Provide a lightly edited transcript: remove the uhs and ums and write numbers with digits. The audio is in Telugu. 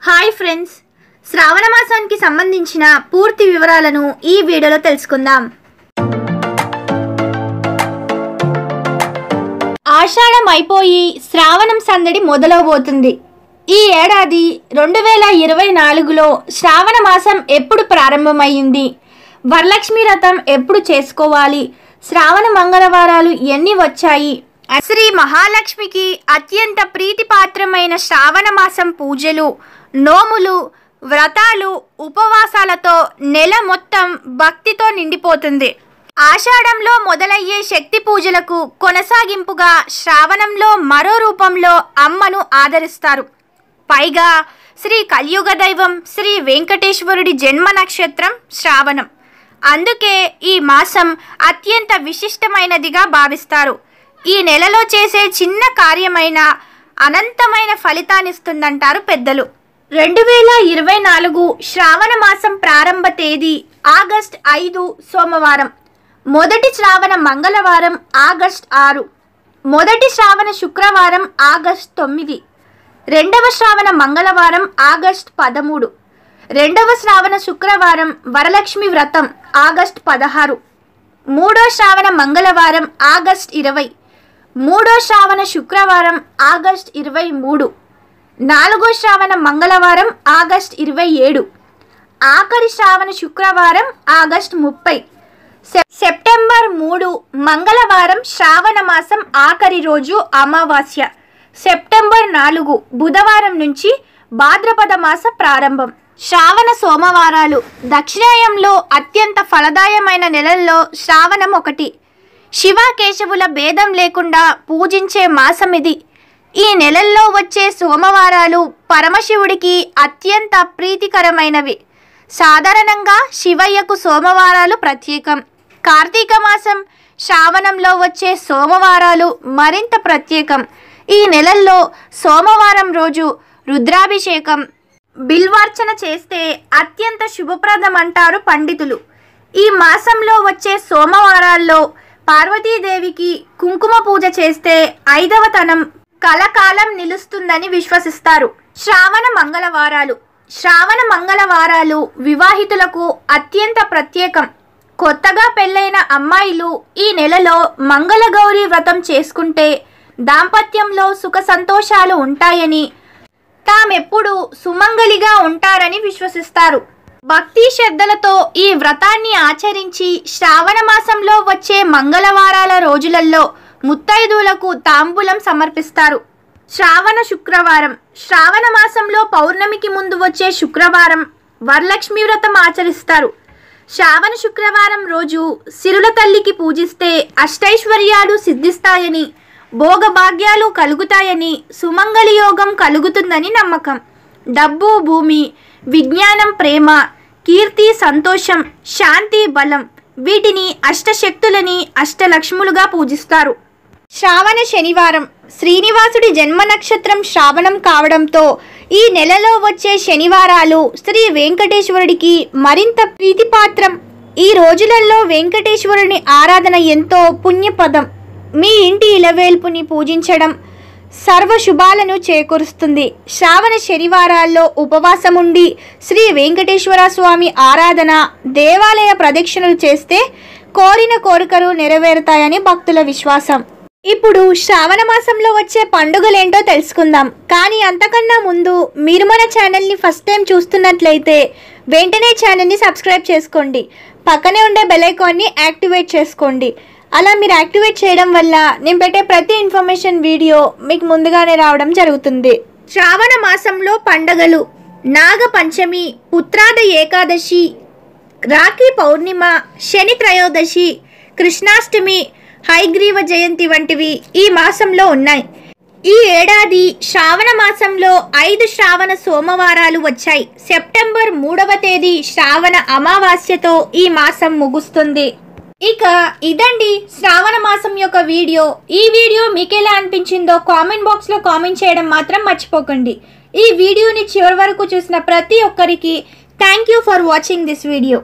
హాయ్ ఫ్రెండ్స్, శ్రావణ మాసానికి సంబంధించిన పూర్తి వివరాలను ఈ వీడియోలో తెలుసుకుందాం. ఆషాఢం అయిపోయి శ్రావణం సందడి మొదలవబోతుంది. ఈ ఏడాది 2024లో శ్రావణ మాసం ఎప్పుడు ప్రారంభమైంది, వరలక్ష్మి వ్రతం ఎప్పుడు చేసుకోవాలి, శ్రావణ మంగళవారాలు ఎన్ని వచ్చాయి, శ్రీ మహాలక్ష్మికి అత్యంత ప్రీతిపాత్రమైన శ్రావణ మాసం పూజలు, నోములు, వ్రతాలు, ఉపవాసాలతో నెల మొత్తం భక్తితో నిండిపోతుంది. ఆషాఢంలో మొదలయ్యే శక్తి పూజలకు కొనసాగింపుగా శ్రావణంలో మరో రూపంలో అమ్మను ఆదరిస్తారు. పైగా శ్రీ కలియుగ దైవం శ్రీ వెంకటేశ్వరుడి జన్మ నక్షత్రం శ్రావణం. అందుకే ఈ మాసం అత్యంత విశిష్టమైనదిగా భావిస్తారు. ఈ నెలలో చేసే చిన్న కార్యమైన అనంతమైన ఫలితాన్నిస్తుందంటారు పెద్దలు. 2024 శ్రావణ మాసం ప్రారంభ తేదీ ఆగస్టు 5 సోమవారం. మొదటి శ్రావణ మంగళవారం ఆగస్టు 6, మొదటి శ్రావణ శుక్రవారం ఆగస్టు 9, రెండవ శ్రావణ మంగళవారం ఆగస్టు 13, రెండవ శ్రావణ శుక్రవారం వరలక్ష్మి వ్రతం ఆగస్టు 16, మూడో శ్రావణ మంగళవారం ఆగస్టు 20, మూడో శ్రావణ శుక్రవారం ఆగస్టు 23, నాలుగో శ్రావణ మంగళవారం ఆగస్టు 27, ఆఖరి శ్రావణ శుక్రవారం ఆగస్టు 30, సెప్టెంబర్ 3 మంగళవారం శ్రావణ మాసం ఆఖరి రోజు అమావాస్య, సెప్టెంబర్ 4 బుధవారం నుంచి భాద్రపద మాస ప్రారంభం. శ్రావణ సోమవారాలు. దక్షిణాయంలో అత్యంత ఫలదాయమైన నెలల్లో శ్రావణం ఒకటి. శివ కేశవుల భేదం లేకుండా పూజించే మాసం ఇది. ఈ నెలల్లో వచ్చే సోమవారాలు పరమశివుడికి అత్యంత ప్రీతికరమైనవి. సాధారణంగా శివయ్యకు సోమవారాలు ప్రత్యేకం. కార్తీక మాసం, శ్రావణంలో వచ్చే సోమవారాలు మరింత ప్రత్యేకం. ఈ నెలల్లో సోమవారం రోజు రుద్రాభిషేకం, బిల్వార్చన చేస్తే అత్యంత శుభప్రదం అంటారు పండితులు. ఈ మాసంలో వచ్చే సోమవారాల్లో పార్వతీదేవికి కుంకుమ పూజ చేస్తే 5వ తనం కలకాలం నిలుస్తుందని విశ్వసిస్తారు. శ్రావణ మంగళవారాలు. శ్రావణ మంగళవారాలు వివాహితులకు అత్యంత ప్రత్యేకం. కొత్తగా పెళ్ళైన అమ్మాయిలు ఈ నెలలో మంగళగౌరి వ్రతం చేసుకుంటే దాంపత్యంలో సుఖ సంతోషాలు ఉంటాయని, తామెప్పుడు సుమంగళిగా ఉంటారని విశ్వసిస్తారు. భక్తి శ్రద్ధలతో ఈ వ్రతాన్ని ఆచరించి శ్రావణ మాసంలో వచ్చే మంగళవారాల రోజులలో ముత్తైదువులకు తాంబూలం సమర్పిస్తారు. శ్రావణ శుక్రవారం. శ్రావణ మాసంలో పౌర్ణమికి ముందు వచ్చే శుక్రవారం వరలక్ష్మి వ్రతం ఆచరిస్తారు. శ్రావణ శుక్రవారం రోజు సిరుల తల్లికి పూజిస్తే అష్టైశ్వర్యాలు సిద్ధిస్తాయని, భోగభాగ్యాలు కలుగుతాయని, సుమంగళి యోగం కలుగుతుందని నమ్మకం. డబ్బు, భూమి, విజ్ఞానం, ప్రేమ, కీర్తి, సంతోషం, శాంతి, బలం, వీటిని అష్టశక్తులని అష్టలక్ష్ములుగా పూజిస్తారు. శ్రావణ శనివారం. శ్రీనివాసుడి జన్మ నక్షత్రం శ్రావణం కావడంతో ఈ నెలలో వచ్చే శనివారాలు శ్రీ వెంకటేశ్వరుడికి మరింత ప్రీతిపాత్రం. ఈ రోజులలో వెంకటేశ్వరుని ఆరాధన ఎంతో పుణ్యపదం. మీ ఇంటి ఇలవేల్పుని పూజించడం సర్వ శుభాలను చేకూరుస్తుంది. శ్రావణ శనివారాల్లో ఉపవాసముండి శ్రీ వెంకటేశ్వర స్వామి ఆరాధన, దేవాలయ ప్రదక్షిణలు చేస్తే కోరిన కోరికలు నెరవేరుతాయని భక్తుల విశ్వాసం. ఇప్పుడు శ్రావణ మాసంలో వచ్చే పండుగలేంటో తెలుసుకుందాం. కానీ అంతకన్నా ముందు మీరు మన ఛానల్ని ఫస్ట్ టైం చూస్తున్నట్లయితే వెంటనే ఛానల్ని సబ్స్క్రైబ్ చేసుకోండి. పక్కనే ఉండే బెల్ ఐకాన్ని యాక్టివేట్ చేసుకోండి. అలా మీరు యాక్టివేట్ చేయడం వల్ల నేను పెట్టే ప్రతి ఇన్ఫర్మేషన్ వీడియో మీకు ముందుగానే రావడం జరుగుతుంది. శ్రావణ మాసంలో పండగలు. నాగ పంచమి, ఉత్తరాధ ఏకాదశి, రాఖీ పౌర్ణిమ, శని త్రయోదశి, కృష్ణాష్టమి, హయగ్రీవ జయంతి వంటివి ఈ మాసంలో ఉన్నాయి. ఈ ఏడాది శ్రావణ మాసంలో 5 శ్రావణ సోమవారాలు వచ్చాయి. సెప్టెంబర్ 3వ తేదీ శ్రావణ అమావాస్యతో ఈ మాసం ముగుస్తుంది. ఇక ఇదండి శ్రావణ మాసం యొక్క వీడియో. ఈ వీడియో మీకు ఎలా అనిపించిందో కామెంట్ బాక్స్లో కామెంట్ చేయడం మాత్రం మర్చిపోకండి. ఈ వీడియోని చివరి వరకు చూసిన ప్రతి ఒక్కరికి thank you for watching this video.